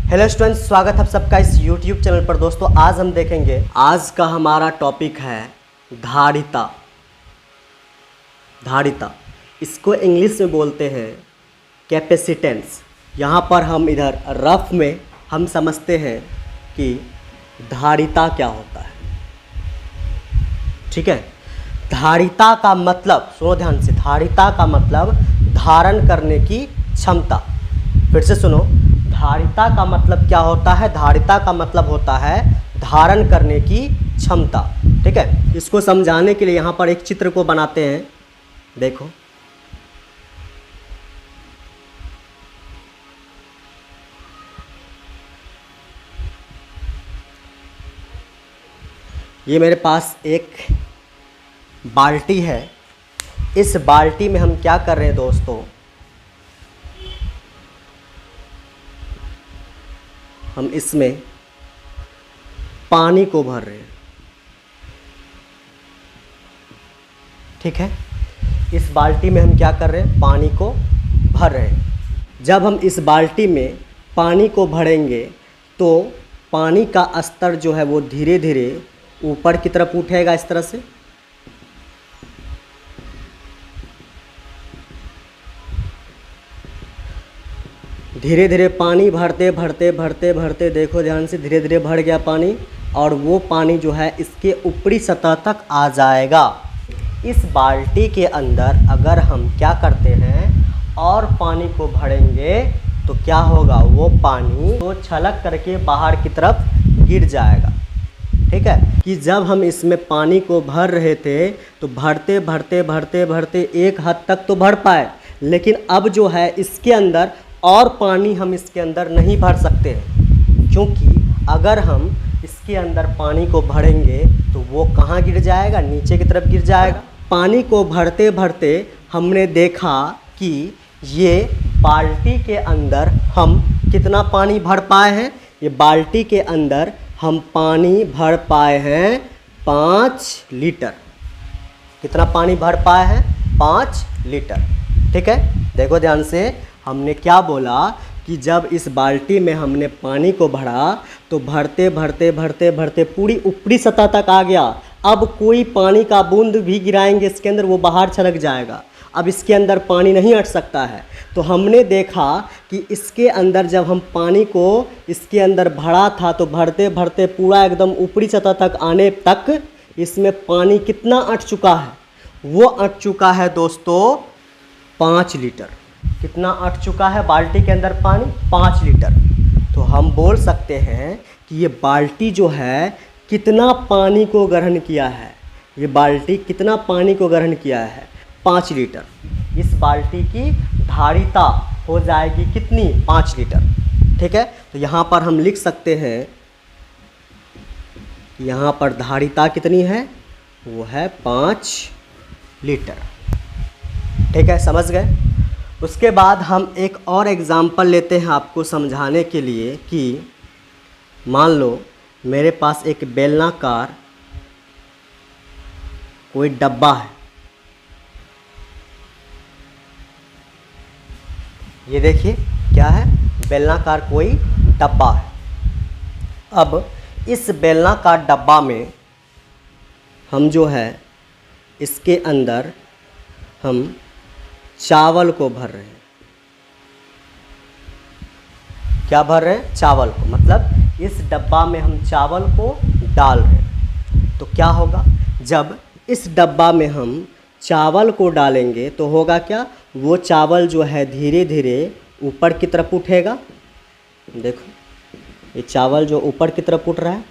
Hello students, स्वागत है सबका इस YouTube चैनल पर। दोस्तों आज हम देखेंगे, आज का हमारा टॉपिक है धारिता। धारिता इसको इंग्लिश में बोलते हैं कैपेसिटेंस। यहाँ पर हम इधर रफ में हम समझते हैं कि धारिता क्या होता है। ठीक है, धारिता का मतलब, सुनो ध्यान से, धारिता का मतलब धारण करने की क्षमता। फिर से सुनो, धारिता का मतलब क्या होता है? धारिता का मतलब होता है धारण करने की क्षमता। ठीक है, इसको समझाने के लिए यहाँ पर एक चित्र को बनाते हैं। देखो, ये मेरे पास एक बाल्टी है। इस बाल्टी में हम क्या कर रहे हैं दोस्तों? हम इसमें पानी को भर रहे हैं। ठीक है, इस बाल्टी में हम क्या कर रहे हैं? पानी को भर रहे हैं। जब हम इस बाल्टी में पानी को भरेंगे तो पानी का स्तर जो है वो धीरे धीरे ऊपर की तरफ उठेगा। इस तरह से धीरे धीरे पानी भरते भरते भरते भरते, देखो ध्यान से, धीरे धीरे भर गया पानी और वो पानी जो है इसके ऊपरी सतह तक आ जाएगा। इस बाल्टी के अंदर अगर हम क्या करते हैं और पानी को भरेंगे तो क्या होगा? वो पानी तो छलक करके बाहर की तरफ गिर जाएगा। ठीक है, कि जब हम इसमें पानी को भर रहे थे तो भरते भरते भरते भरते एक हद तक तो भर पाए, लेकिन अब जो है इसके अंदर और पानी हम इसके अंदर नहीं भर सकते हैं, क्योंकि अगर हम इसके अंदर पानी को भरेंगे तो वो कहाँ गिर जाएगा? नीचे की तरफ गिर जाएगा। पानी को भरते भरते हमने देखा कि ये बाल्टी के अंदर हम कितना पानी भर पाए हैं? ये बाल्टी के अंदर हम पानी भर पाए हैं 5 लीटर। कितना पानी भर पाए हैं? 5 लीटर। ठीक है, देखो ध्यान से, हमने क्या बोला कि जब इस बाल्टी में हमने पानी को भरा तो भरते भरते भरते भरते पूरी ऊपरी सतह तक आ गया। अब कोई पानी का बूंद भी गिराएंगे इसके अंदर, वो बाहर छलक जाएगा। अब इसके अंदर पानी नहीं अट सकता है। तो हमने देखा कि इसके अंदर जब हम पानी को इसके अंदर भरा था तो भरते भरते पूरा एकदम ऊपरी सतह तक आने तक इसमें पानी कितना अट चुका है? वो अट चुका है दोस्तों 5 लीटर। कितना अट चुका है बाल्टी के अंदर पानी? 5 लीटर। तो हम बोल सकते हैं कि ये बाल्टी जो है कितना पानी को ग्रहण किया है। ये बाल्टी कितना पानी को ग्रहण किया है? 5 लीटर। इस बाल्टी की धारिता हो जाएगी कितनी? 5 लीटर। ठीक है, तो यहाँ पर हम लिख सकते हैं, यहाँ पर धारिता कितनी है? वो है 5 लीटर। ठीक है, समझ गए? उसके बाद हम एक और एग्ज़ाम्पल लेते हैं आपको समझाने के लिए कि मान लो मेरे पास एक बेलनाकार कोई डब्बा है। ये देखिए क्या है? बेलनाकार कोई डब्बा है। अब इस बेलनाकार डब्बा में हम जो है इसके अंदर हम चावल को भर रहे हैं। क्या भर रहे हैं? चावल को। मतलब इस डब्बा में हम चावल को डाल रहे हैं। तो क्या होगा? जब इस डब्बा में हम चावल को डालेंगे तो होगा क्या? वो चावल जो है धीरे धीरे ऊपर की तरफ उठेगा। देखो, ये चावल जो ऊपर की तरफ उठ रहा है,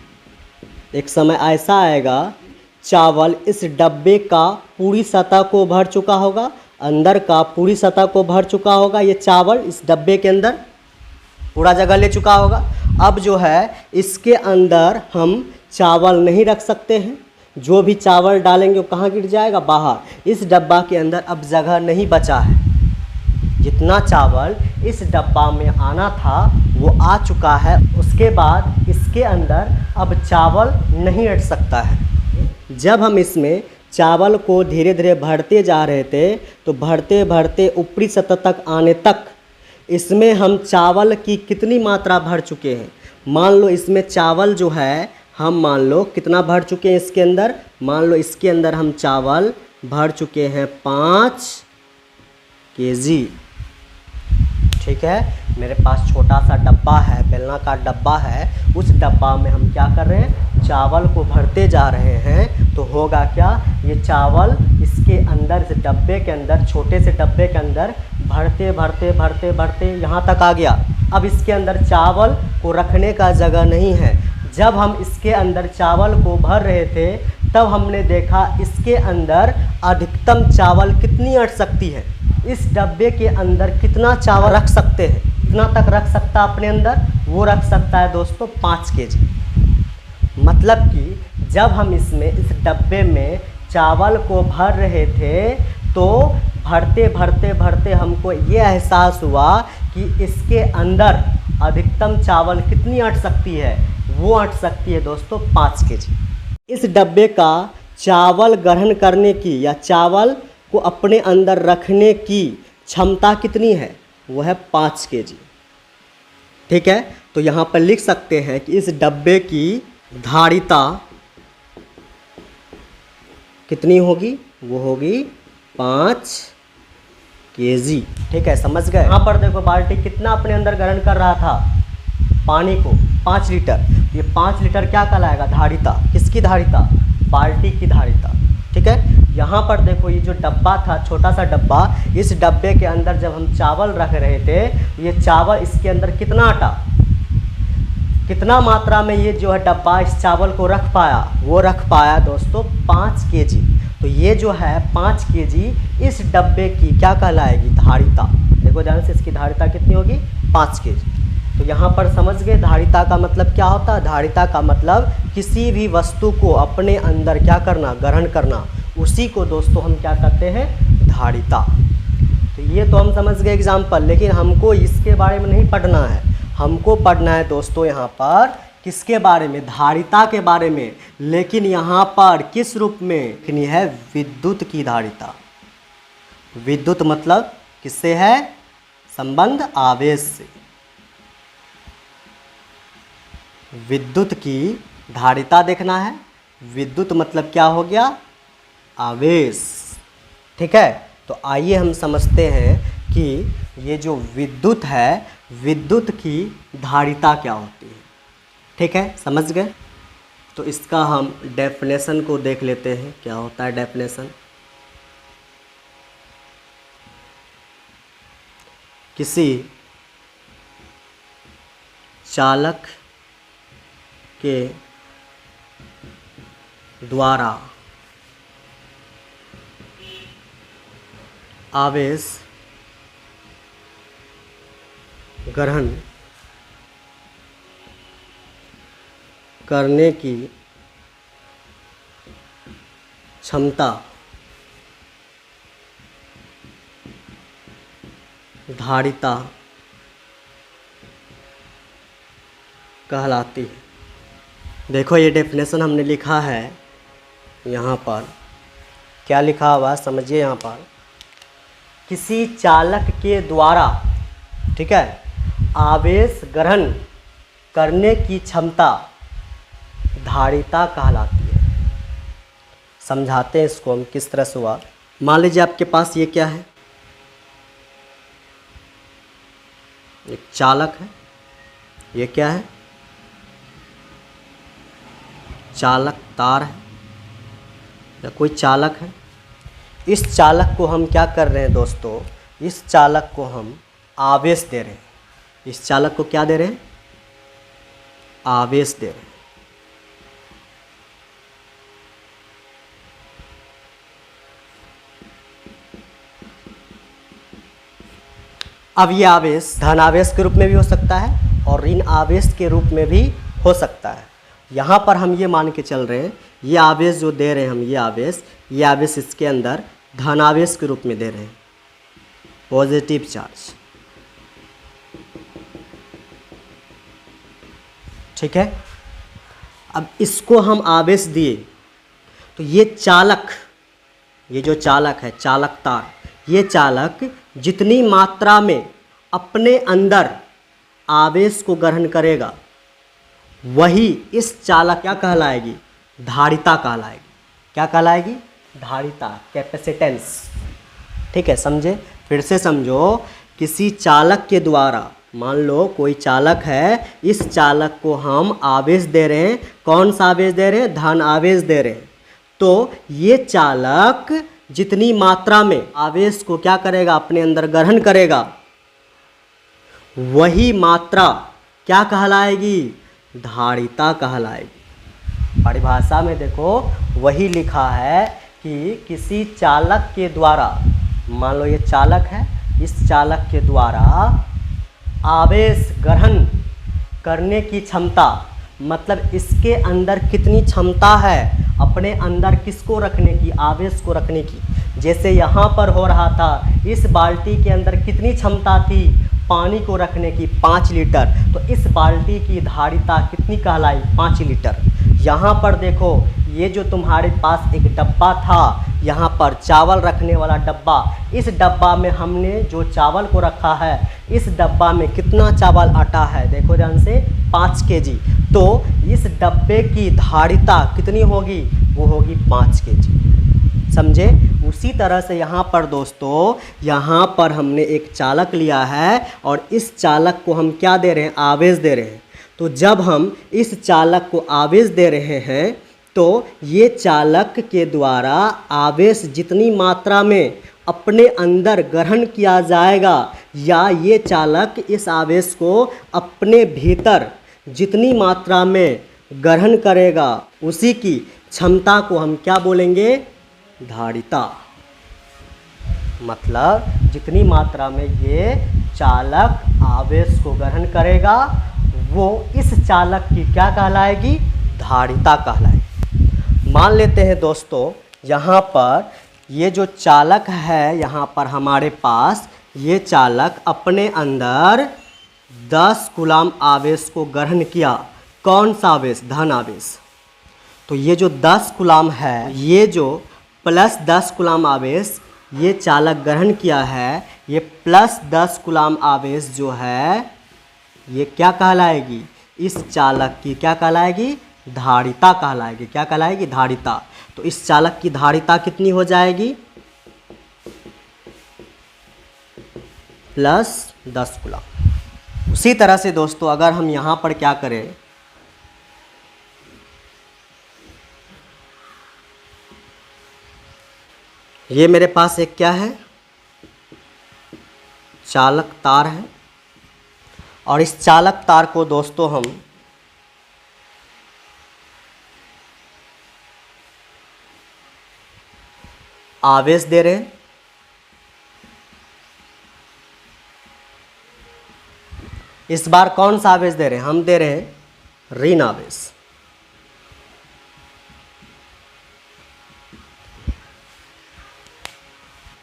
एक समय ऐसा आएगा चावल इस डब्बे का पूरी सतह को भर चुका होगा, अंदर का पूरी सतह को भर चुका होगा। ये चावल इस डब्बे के अंदर पूरा जगह ले चुका होगा। अब जो है इसके अंदर हम चावल नहीं रख सकते हैं। जो भी चावल डालेंगे वो कहाँ गिर जाएगा? बाहर। इस डब्बा के अंदर अब जगह नहीं बचा है। जितना चावल इस डब्बा में आना था वो आ चुका है। उसके बाद इसके अंदर अब चावल नहीं अट सकता है। जब हम इसमें चावल को धीरे धीरे भरते जा रहे थे तो भरते भरते ऊपरी सतह तक आने तक इसमें हम चावल की कितनी मात्रा भर चुके हैं। मान लो इसमें चावल जो है हम मान लो कितना भर चुके हैं इसके अंदर। मान लो इसके अंदर हम चावल भर चुके हैं 5 kg। ठीक है, मेरे पास छोटा सा डब्बा है, बेलनाकार डब्बा है, उस डब्बा में हम क्या कर रहे हैं, चावल को भरते जा रहे हैं। तो होगा क्या, ये चावल इसके अंदर से डब्बे के अंदर, छोटे से डब्बे के अंदर भरते भरते भरते भरते यहाँ तक आ गया। अब इसके अंदर चावल को रखने का जगह नहीं है। जब हम इसके अंदर चावल को भर रहे थे तब हमने देखा इसके अंदर अधिकतम चावल कितनी अट सकती है। इस डब्बे के अंदर कितना चावल रख सकते हैं, कितना तक रख सकता है अपने अंदर, वो रख सकता है दोस्तों 5 kg। मतलब कि जब हम इसमें इस डब्बे में चावल को भर रहे थे तो भरते भरते भरते हमको ये एहसास हुआ कि इसके अंदर अधिकतम चावल कितनी अट सकती है, वो अट सकती है दोस्तों 5 kg। इस डब्बे का चावल ग्रहण करने की या चावल को अपने अंदर रखने की क्षमता कितनी है, वो है 5 kg। ठीक है, तो यहाँ पर लिख सकते हैं कि इस डब्बे की धारिता कितनी होगी, वो होगी 5 kg। ठीक है, समझ गए। यहाँ पर देखो बाल्टी कितना अपने अंदर ग्रहण कर रहा था, पानी को 5 लीटर। ये 5 लीटर क्या कहलाएगा, धारिता। किसकी धारिता, बाल्टी की धारिता। ठीक है, यहाँ पर देखो ये जो डब्बा था, छोटा सा डब्बा, इस डब्बे के अंदर जब हम चावल रख रहे थे, ये चावल इसके अंदर कितना अटा, कितना मात्रा में ये जो है डब्बा इस चावल को रख पाया, वो रख पाया दोस्तों 5 kg। तो ये जो है 5 kg इस डब्बे की क्या कहलाएगी, धारिता। देखो ध्यान से, इसकी धारिता कितनी होगी, 5 kg। तो यहाँ पर समझ गए धारिता का मतलब क्या होता है। धारिता का मतलब किसी भी वस्तु को अपने अंदर क्या करना, ग्रहण करना, उसी को दोस्तों हम क्या कहते हैं, धारिता। तो ये तो हम समझ गए एग्जाम्पल, लेकिन हमको इसके बारे में नहीं पढ़ना है। हमको पढ़ना है दोस्तों यहाँ पर किसके बारे में, धारिता के बारे में। लेकिन यहाँ पर किस रूप में लिखनी है, विद्युत की धारिता। विद्युत मतलब किससे है, संबंध आवेश से। विद्युत की धारिता देखना है। विद्युत मतलब क्या हो गया, आवेश। ठीक है, तो आइए हम समझते हैं कि ये जो विद्युत है, विद्युत की धारिता क्या होती है। ठीक है, समझ गए। तो इसका हम डेफिनेशन को देख लेते हैं, क्या होता है डेफिनेशन। किसी चालक के द्वारा आवेश ग्रहण करने की क्षमता धारिता कहलाती है। देखो ये डेफिनेशन हमने लिखा है, यहाँ पर क्या लिखा हुआ है समझिए। यहाँ पर किसी चालक के द्वारा, ठीक है, आवेश ग्रहण करने की क्षमता धारिता कहलाती है। समझाते हैं इसको हम किस तरह से हुआ। मान लीजिए आपके पास ये क्या है, एक चालक है। ये क्या है, चालक तार है या कोई चालक है। इस चालक को हम क्या कर रहे हैं दोस्तों, इस चालक को हम आवेश दे रहे हैं। इस चालक को क्या दे रहे हैं, आवेश दे रहे हैं। अब ये आवेश धन आवेश के रूप में भी हो सकता है और ऋण आवेश के रूप में भी हो सकता है। यहाँ पर हम ये मान के चल रहे हैं, ये आवेश जो दे रहे हैं हम, ये आवेश इसके अंदर धन आवेश के रूप में दे रहे हैं, पॉजिटिव चार्ज। ठीक है, अब इसको हम आवेश दिए तो ये चालक, ये जो चालक है, चालक तार, ये चालक जितनी मात्रा में अपने अंदर आवेश को ग्रहण करेगा, वही इस चालक क्या कहलाएगी? धारिता कहलाएगी। क्या कहलाएगी? धारिता, कैपेसिटेंस। ठीक है, समझे? फिर से समझो, किसी चालक के द्वारा, मान लो कोई चालक है, इस चालक को हम आवेश दे रहे हैं। कौन सा आवेश दे रहे हैं? धन आवेश दे रहे हैं। तो ये चालक जितनी मात्रा में आवेश को क्या करेगा? अपने अंदर ग्रहण करेगा, वही मात्रा क्या कहलाएगी? धारिता कहलाएगी। परिभाषा में देखो वही लिखा है कि किसी चालक के द्वारा, मान लो ये चालक है, इस चालक के द्वारा आवेश ग्रहण करने की क्षमता, मतलब इसके अंदर कितनी क्षमता है अपने अंदर किसको रखने की? आवेश को रखने की। जैसे यहाँ पर हो रहा था, इस बाल्टी के अंदर कितनी क्षमता थी पानी को रखने की? 5 लीटर। तो इस बाल्टी की धारिता कितनी कहलाई? 5 लीटर। यहाँ पर देखो, ये जो तुम्हारे पास एक डब्बा था, यहाँ पर चावल रखने वाला डब्बा, इस डब्बा में हमने जो चावल को रखा है, इस डब्बा में कितना चावल आटा है? देखो ध्यान से, 5 kg। तो इस डब्बे की धारिता कितनी होगी? वो होगी 5 kg। समझे? उसी तरह से यहाँ पर दोस्तों, यहाँ पर हमने एक चालक लिया है और इस चालक को हम क्या दे रहे हैं? आवेश दे रहे हैं। तो जब हम इस चालक को आवेश दे रहे हैं, तो ये चालक के द्वारा आवेश जितनी मात्रा में अपने अंदर ग्रहण किया जाएगा, या ये चालक इस आवेश को अपने भीतर जितनी मात्रा में ग्रहण करेगा, उसी की क्षमता को हम क्या बोलेंगे? धारिता। मतलब जितनी मात्रा में ये चालक आवेश को ग्रहण करेगा, वो इस चालक की क्या कहलाएगी? धारिता कहलाएगी। मान लेते हैं दोस्तों, यहाँ पर ये जो चालक है, यहाँ पर हमारे पास ये चालक अपने अंदर 10 कूलाम आवेश को ग्रहण किया। कौन सा आवेश? धन आवेश। तो ये जो 10 कूलाम है, ये जो प्लस 10 कूलाम आवेश ये चालक ग्रहण किया है, ये प्लस 10 कूलाम आवेश जो है, ये क्या कहलाएगी? इस चालक की क्या कहलाएगी? धारिता कहलाएगी। क्या कहलाएगी? धारिता। तो इस चालक की धारिता कितनी हो जाएगी? Plus 10 coulomb. उसी तरह से दोस्तों, अगर हम यहाँ पर क्या करें, ये मेरे पास एक क्या है? चालक तार है, और इस चालक तार को दोस्तों हम आवेश दे रहे हैं। इस बार कौन सा आवेश दे रहे हैं? हम दे रहे हैं ऋण आवेश।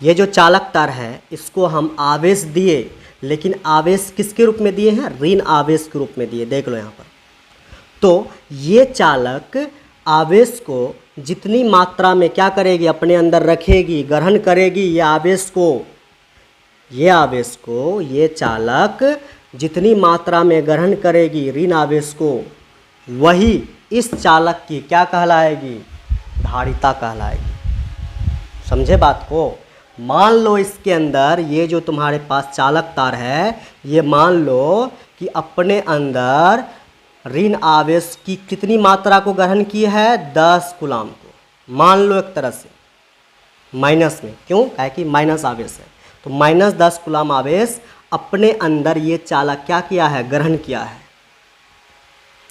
ये जो चालक तार है, इसको हम आवेश दिए, लेकिन आवेश किसके रूप में दिए हैं? ऋण आवेश के रूप में दिए। देख लो यहाँ पर। तो ये चालक आवेश को जितनी मात्रा में क्या करेगी? अपने अंदर रखेगी, ग्रहण करेगी। ये आवेश को ये चालक जितनी मात्रा में ग्रहण करेगी ऋण आवेश को, वही इस चालक की क्या कहलाएगी? धारिता कहलाएगी। समझे बात को? मान लो इसके अंदर ये जो तुम्हारे पास चालक तार है, ये मान लो कि अपने अंदर ऋण आवेश की कितनी मात्रा को ग्रहण की है? 10 कूलाम को। मान लो एक तरह से माइनस में, क्यों? क्या कि माइनस आवेश है। तो माइनस 10 कूलाम आवेश अपने अंदर ये चालक क्या किया है? ग्रहण किया है।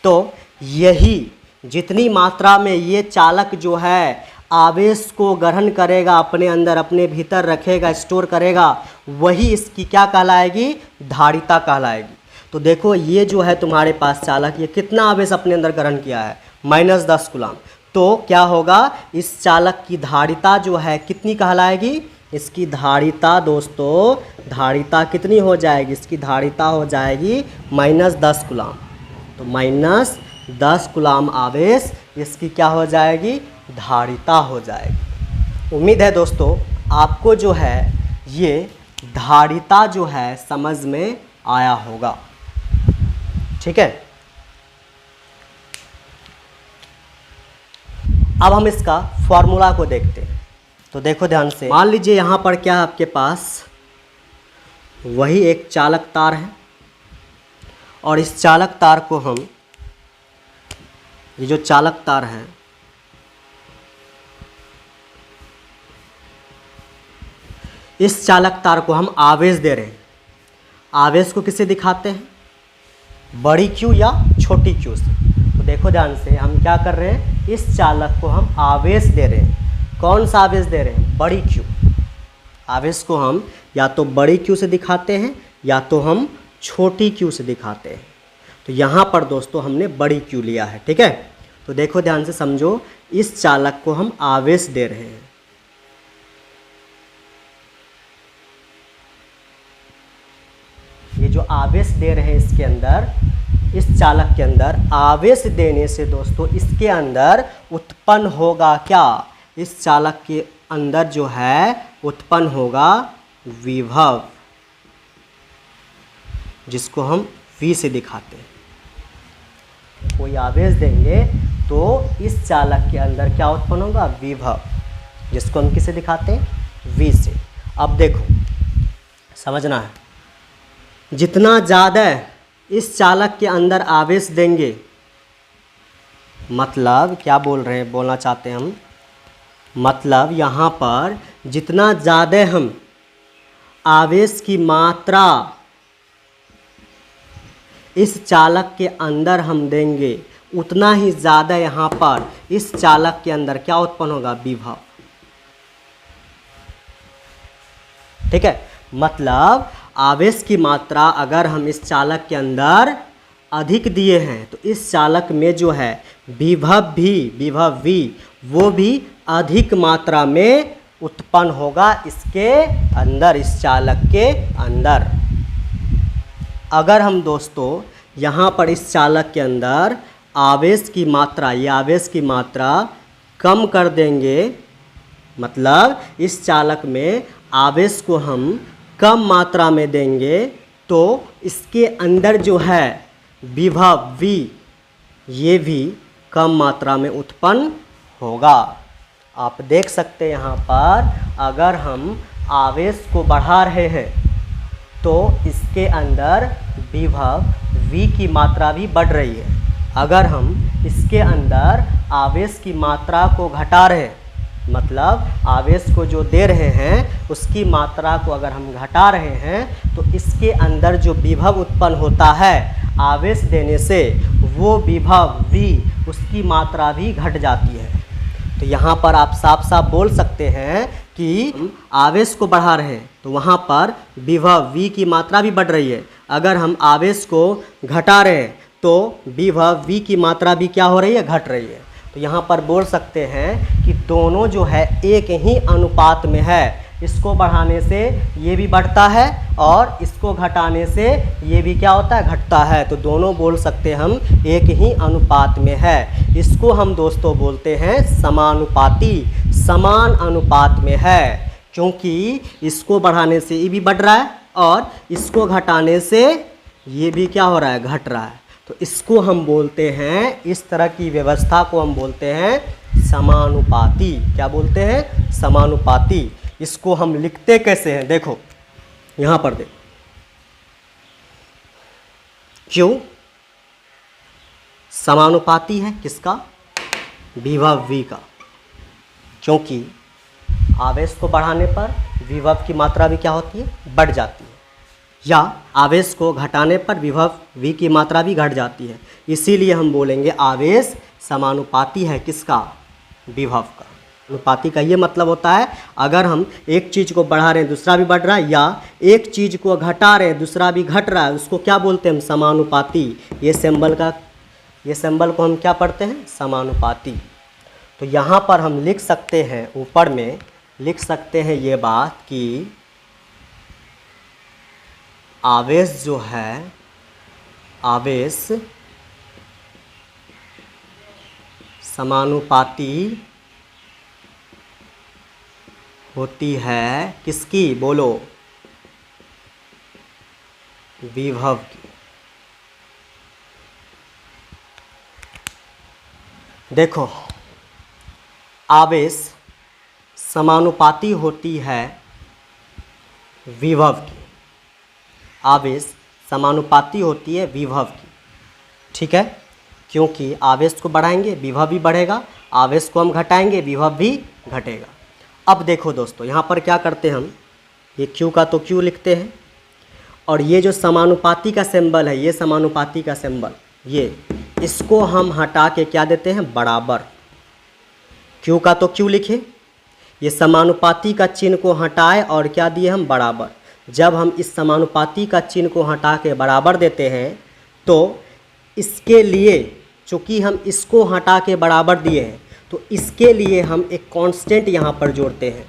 तो यही जितनी मात्रा में ये चालक जो है आवेश को ग्रहण करेगा, अपने अंदर अपने भीतर रखेगा, स्टोर करेगा, वही इसकी क्या कहलाएगी? धारिता कहलाएगी। तो देखो, ये जो है तुम्हारे पास चालक, ये कितना आवेश अपने अंदर ग्रहण किया है? Minus 10 coulomb. तो क्या होगा? इस चालक की धारिता जो है कितनी कहलाएगी? इसकी धारिता दोस्तों, धारिता कितनी हो जाएगी? इसकी धारिता हो जाएगी माइनस 10 कूलाम। तो माइनस 10 कूलाम आवेश इसकी क्या हो जाएगी? धारिता हो जाएगी। उम्मीद है दोस्तों आपको जो है ये धारिता जो है समझ में आया होगा। ठीक है, अब हम इसका फॉर्मूला को देखते हैं। तो देखो ध्यान से, मान लीजिए यहाँ पर क्या है आपके पास, वही एक चालक तार है और इस चालक तार को हम, ये जो चालक तार है इस चालक तार को हम आवेश दे रहे हैं। आवेश को किससे दिखाते हैं, बड़ी क्यू या छोटी क्यू से। तो देखो ध्यान से, हम क्या कर रहे हैं, इस चालक को हम आवेश दे रहे हैं। कौन सा आवेश दे रहे हैं, बड़ी क्यू। आवेश को हम या तो बड़ी क्यू से दिखाते हैं या तो हम छोटी क्यू से दिखाते हैं। तो यहाँ पर दोस्तों हमने बड़ी क्यू लिया है। ठीक है, तो देखो ध्यान से समझो, इस चालक को हम आवेश दे रहे हैं। ये जो आवेश दे रहे हैं इसके अंदर, इस चालक के अंदर आवेश देने से दोस्तों इसके अंदर उत्पन्न होगा क्या, इस चालक के अंदर जो है उत्पन्न होगा विभव, जिसको हम V से दिखाते हैं। कोई आवेश देंगे तो इस चालक के अंदर क्या उत्पन्न होगा, विभव, जिसको हम किससे दिखाते हैं, V से। अब देखो समझना है, जितना ज़्यादा इस चालक के अंदर आवेश देंगे, मतलब क्या बोल रहे हैं, बोलना चाहते हैं हम, मतलब यहाँ पर जितना ज़्यादा हम आवेश की मात्रा इस चालक के अंदर हम देंगे, उतना ही ज़्यादा यहाँ पर इस चालक के अंदर क्या उत्पन्न होगा, विभव। ठीक है, मतलब आवेश की मात्रा अगर हम इस चालक के अंदर अधिक दिए हैं तो इस चालक में जो है विभव V वो भी अधिक मात्रा में उत्पन्न होगा इसके अंदर, इस चालक के अंदर। अगर हम दोस्तों यहाँ पर इस चालक के अंदर आवेश की मात्रा, ये आवेश की मात्रा कम कर देंगे, मतलब इस चालक में आवेश को हम कम मात्रा में देंगे, तो इसके अंदर जो है विभव V ये भी कम मात्रा में उत्पन्न होगा। आप देख सकते हैं यहाँ पर, अगर हम आवेश को बढ़ा रहे हैं तो इसके अंदर विभव V की मात्रा भी बढ़ रही है। अगर हम इसके अंदर आवेश की मात्रा को घटा रहे हैं, मतलब आवेश को जो दे रहे हैं उसकी मात्रा को अगर हम घटा रहे हैं, तो इसके अंदर जो विभव उत्पन्न होता है आवेश देने से, वो विभव V उसकी मात्रा भी घट जाती है। तो यहाँ पर आप साफ साफ बोल सकते हैं कि हम आवेश को बढ़ा रहे हैं तो वहाँ पर विभव V की मात्रा भी बढ़ रही है। अगर हम आवेश को घटा रहे हैं तो विभव V की मात्रा भी क्या हो रही है, घट रही है। तो यहाँ पर बोल सकते हैं कि दोनों जो है एक ही अनुपात में है। इसको बढ़ाने से ये भी बढ़ता है और इसको घटाने से ये भी क्या होता है, घटता है। तो दोनों बोल सकते हैं हम एक ही अनुपात में है। इसको हम दोस्तों बोलते हैं समानुपाती, समान अनुपात में है, क्योंकि इसको बढ़ाने से ये भी बढ़ रहा है और इसको घटाने से ये भी क्या हो रहा है, घट रहा है। तो इसको हम बोलते हैं, इस तरह की व्यवस्था को हम बोलते हैं समानुपाती। क्या बोलते हैं, समानुपाती। इसको हम लिखते कैसे हैं, देखो यहाँ पर देखो, क्यों समानुपाती है, किसका, विभव V का, क्योंकि आवेश को बढ़ाने पर विभव की मात्रा भी क्या होती है, बढ़ जाती है, या आवेश को घटाने पर विभव V की मात्रा भी घट जाती है। इसीलिए हम बोलेंगे आवेश समानुपाती है, किसका, विभव का। अनुपाती का ये मतलब होता है, अगर हम एक चीज़ को बढ़ा रहे हैं दूसरा भी बढ़ रहा है, या एक चीज़ को घटा रहे हैं दूसरा भी घट रहा है, उसको क्या बोलते हैं हम, समानुपाती। ये सिंबल को हम क्या पढ़ते हैं, समानुपाती। तो यहाँ पर हम लिख सकते हैं, ऊपर में लिख सकते हैं ये बात कि आवेश जो है, आवेश समानुपाती होती है, किसकी, बोलो, विभव की। देखो, आवेश समानुपाती होती है विभव की। आवेश समानुपाती होती है विभव की, ठीक है, क्योंकि आवेश को बढ़ाएंगे विभव भी बढ़ेगा, आवेश को हम घटाएंगे विभव भी घटेगा। अब देखो दोस्तों, यहाँ पर क्या करते हैं हम, ये Q का तो Q लिखते हैं, और ये जो समानुपाती का सिंबल है, ये समानुपाती का सिंबल, ये इसको हम हटा के क्या देते हैं, बराबर। Q का तो Q लिखे, ये समानुपाती का चिन्ह को हटाए और क्या दिए हम, बराबर। जब हम इस समानुपाती का चिन्ह को हटा के बराबर देते हैं तो इसके लिए, चूँकि हम इसको हटा के बराबर दिए हैं, तो इसके लिए हम एक कांस्टेंट यहाँ पर जोड़ते हैं,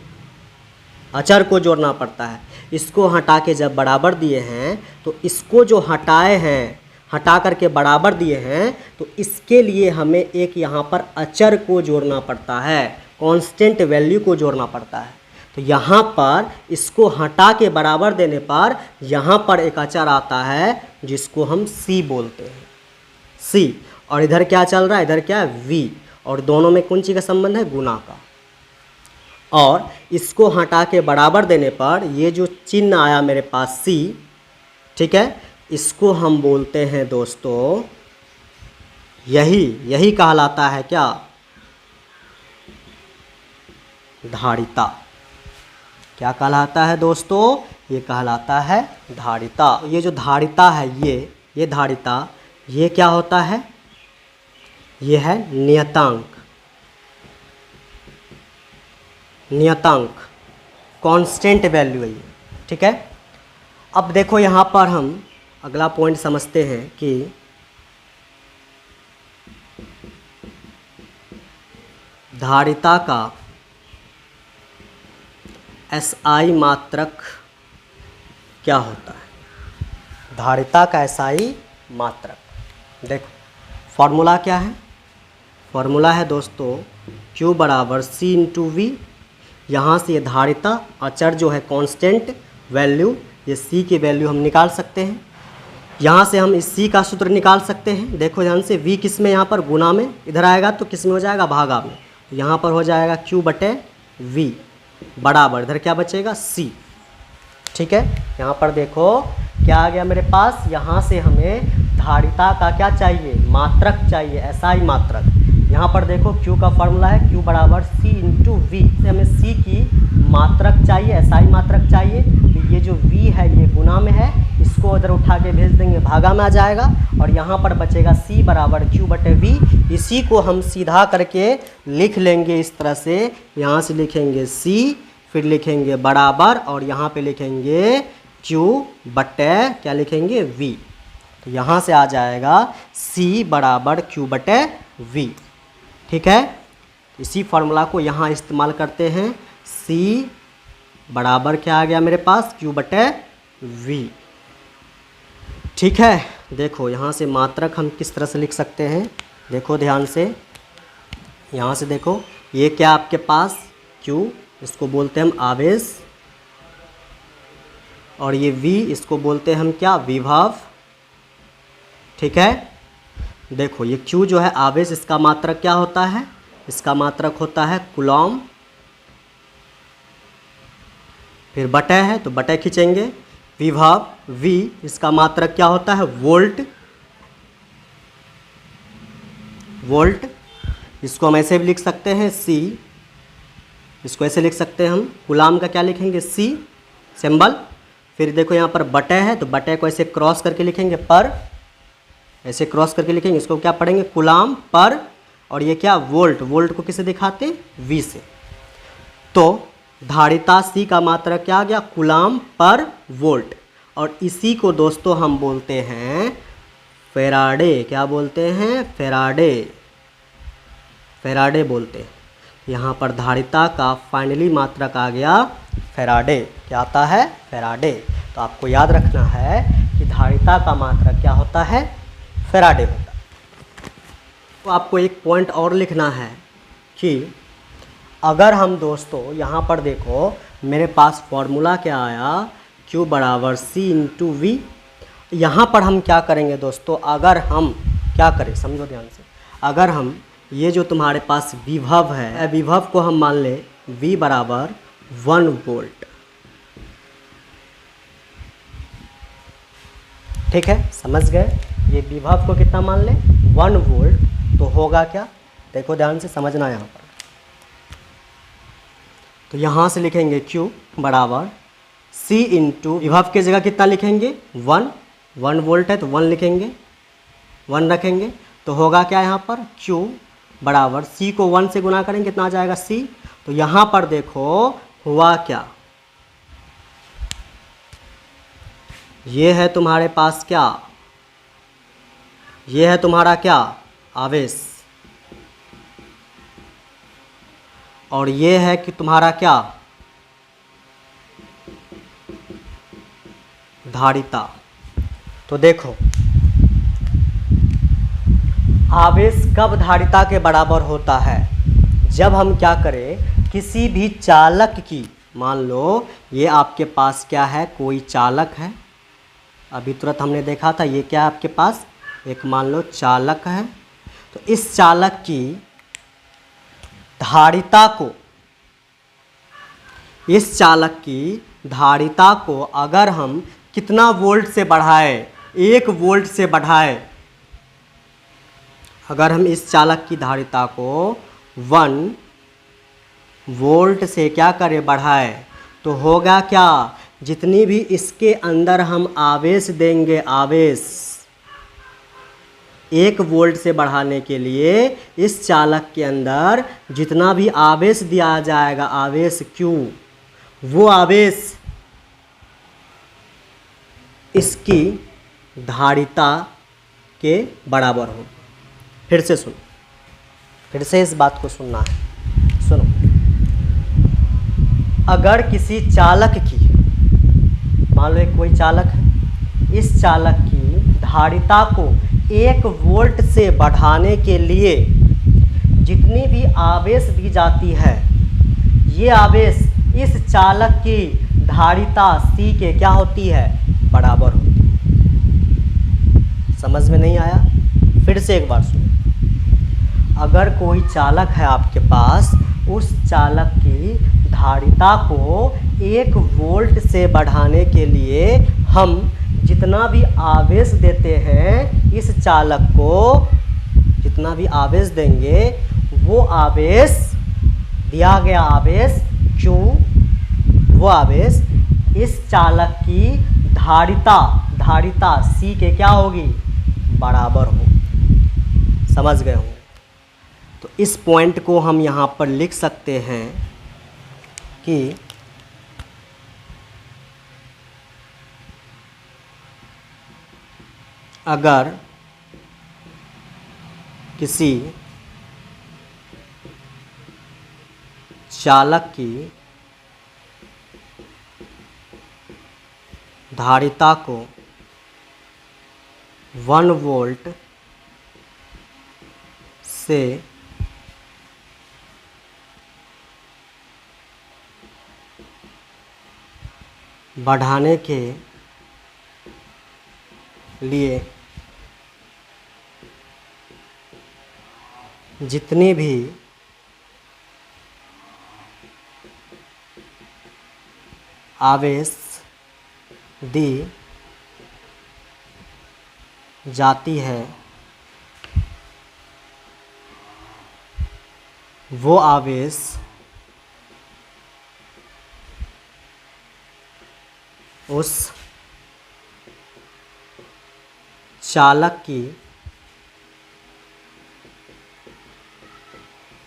अचर को जोड़ना पड़ता है। इसको हटा के जब बराबर दिए हैं तो इसको जो हटाए हैं, हटा करके बराबर दिए हैं, तो इसके लिए हमें एक यहाँ पर अचर को जोड़ना पड़ता है, कांस्टेंट वैल्यू को जोड़ना पड़ता है। तो यहाँ पर इसको हटा के बराबर देने पर यहाँ पर एक अचर आता है जिसको हम C बोलते हैं, C। और इधर क्या चल रहा है, इधर क्या है, V, और दोनों में कौन सी का संबंध है, गुना का। और इसको हटा के बराबर देने पर ये जो चिन्ह आया मेरे पास C, ठीक है, इसको हम बोलते हैं दोस्तों, यही कहलाता है क्या, धारिता। क्या कहलाता है दोस्तों, ये कहलाता है धारिता। ये जो धारिता है, ये धारिता, ये क्या होता है, ये है नियतांक, कांस्टेंट वैल्यू है ये, ठीक है। अब देखो यहाँ पर हम अगला पॉइंट समझते हैं कि धारिता का SI मात्रक क्या होता है। धारिता का SI मात्रक, देखो फॉर्मूला क्या है, फॉर्मूला है दोस्तों Q बराबर C इंटू V। यहाँ से ये धारिता अचर जो है कांस्टेंट वैल्यू, ये C की वैल्यू हम निकाल सकते हैं। यहाँ से हम इस C का सूत्र निकाल सकते हैं। देखो ध्यान से, V किस में, यहाँ पर गुना में, इधर आएगा तो किस में हो जाएगा, भागा में। यहाँ पर हो जाएगा Q बटे V बराबर, इधर क्या बचेगा, C, ठीक है। यहाँ पर देखो क्या आ गया मेरे पास, यहाँ से हमें धारिता का क्या चाहिए, मात्रक चाहिए, SI मात्रक। यहाँ पर देखो Q का फॉर्मूला है Q बराबर C इंटू V, से हमें C की मात्रक चाहिए, SI मात्रक चाहिए। तो ये जो V है ये गुना में है, इसको उधर उठा के भेज देंगे, भागा में आ जाएगा, और यहाँ पर बचेगा C बराबर Q बटे V। इसी को हम सीधा करके लिख लेंगे इस तरह से, यहाँ से लिखेंगे C, फिर लिखेंगे बराबर, और यहाँ पे लिखेंगे Q बटे क्या लिखेंगे, V। तो यहाँ से आ जाएगा C बराबर Q बटे V, ठीक है। इसी फार्मूला को यहाँ इस्तेमाल करते हैं, C बराबर क्या आ गया मेरे पास, Q बटे V, ठीक है। देखो यहाँ से मात्रक हम किस तरह से लिख सकते हैं, देखो ध्यान से, यहाँ से देखो, ये क्या आपके पास Q, इसको बोलते हैं हम आवेश, और ये V, इसको बोलते हैं हम क्या, विभव, ठीक है। देखो ये Q जो है आवेश, इसका मात्रक क्या होता है, इसका मात्रक होता है कूलॉम, फिर बटे है तो बटे खींचेंगे, विभव V, इसका मात्रक क्या होता है, वोल्ट, इसको हम ऐसे भी लिख सकते हैं C, इसको ऐसे लिख सकते हैं हम, कूलॉम का क्या लिखेंगे, C सिंबल। फिर देखो यहाँ पर बटे है तो बटे को ऐसे क्रॉस करके लिखेंगे, पर, ऐसे क्रॉस करके लिखेंगे, इसको क्या पढ़ेंगे, कूलॉम पर, और ये क्या, वोल्ट को किसे दिखाते हैं, V से। तो धारिता C का मात्रक क्या आ गया, कूलॉम पर वोल्ट, और इसी को दोस्तों हम बोलते हैं फैराडे। क्या बोलते हैं, फैराडे बोलते हैं। यहाँ पर धारिता का फाइनली मात्रक आ गया फैराडे। क्या आता है, फैराडे। तो आपको याद रखना है कि धारिता का मात्रक क्या होता है, फैराडे होता है। तो आपको एक पॉइंट और लिखना है कि अगर हम दोस्तों यहाँ पर देखो मेरे पास फॉर्मूला क्या आया, Q बराबर C इंटू V, यहाँ पर हम क्या करेंगे दोस्तों, अगर हम क्या करें, समझो ध्यान से, अगर हम ये जो तुम्हारे पास विभव है, विभव को हम मान ले V बराबर 1 वोल्ट, ठीक है, समझ गए। ये विभव को कितना मान ले, 1 वोल्ट, तो होगा क्या, देखो ध्यान से समझना यहाँ पर। तो यहाँ से लिखेंगे Q बराबर C इंटू विभव की जगह कितना लिखेंगे 1 वोल्ट है तो 1 लिखेंगे, 1 रखेंगे, तो होगा क्या यहाँ पर Q बराबर C को 1 से गुना करेंगे कितना आ जाएगा C। तो यहाँ पर देखो हुआ क्या, ये है तुम्हारे पास क्या, ये है तुम्हारा क्या आवेश, और ये है कि तुम्हारा क्या धारिता। तो देखो आवेश कब धारिता के बराबर होता है, जब हम क्या करें, किसी भी चालक की, मान लो ये आपके पास क्या है, कोई चालक है, अभी तुरंत हमने देखा था, ये क्या है आपके पास, एक मान लो चालक है। तो इस चालक की धारिता को, इस चालक की धारिता को अगर हम कितना वोल्ट से बढ़ाएं, 1 वोल्ट से बढ़ाएं, अगर हम इस चालक की धारिता को 1 वोल्ट से क्या करें बढ़ाएं, तो होगा क्या, जितनी भी इसके अंदर हम आवेश देंगे, आवेश 1 वोल्ट से बढ़ाने के लिए इस चालक के अंदर जितना भी आवेश दिया जाएगा, आवेश Q, वो आवेश इसकी धारिता के बराबर हो। फिर से सुनो, फिर से इस बात को सुनना है, सुनो। अगर किसी चालक की, मान लो एक कोई चालक है, इस चालक की धारिता को 1 वोल्ट से बढ़ाने के लिए जितनी भी आवेश दी जाती है, ये आवेश इस चालक की धारिता C के क्या होती है, बराबर होती है। समझ में नहीं आया, फिर से एक बार सुनो। अगर कोई चालक है आपके पास, उस चालक की धारिता को 1 वोल्ट से बढ़ाने के लिए हम जितना भी आवेश देते हैं, इस चालक को जितना भी आवेश देंगे, वो आवेश, दिया गया आवेश Q, वो आवेश इस चालक की धारिता C के क्या होगी, बराबर हो। समझ गए होंगे। तो इस पॉइंट को हम यहाँ पर लिख सकते हैं कि अगर किसी चालक की धारिता को 1 वोल्ट से बढ़ाने के लिए जितनी भी आवेश दी जाती है, वो आवेश उस चालक की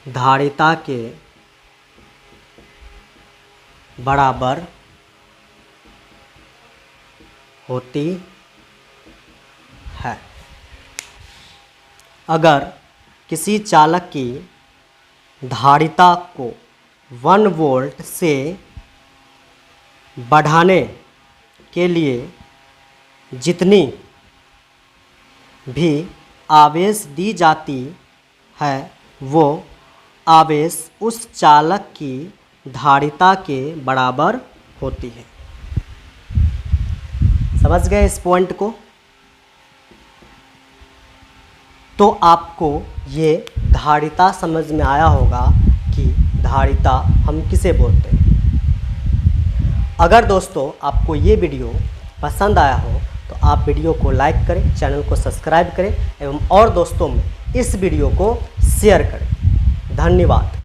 धारिता के बराबर होती है। अगर किसी चालक की धारिता को 1 वोल्ट से बढ़ाने के लिए जितनी भी आवेश दी जाती है, वो आवेश उस चालक की धारिता के बराबर होती है। समझ गए इस पॉइंट को? तो आपको ये धारिता समझ में आया होगा कि धारिता हम किसे बोलते हैं। अगर दोस्तों आपको ये वीडियो पसंद आया हो तो आप वीडियो को लाइक करें, चैनल को सब्सक्राइब करें एवं और दोस्तों में इस वीडियो को शेयर करें। धन्यवाद।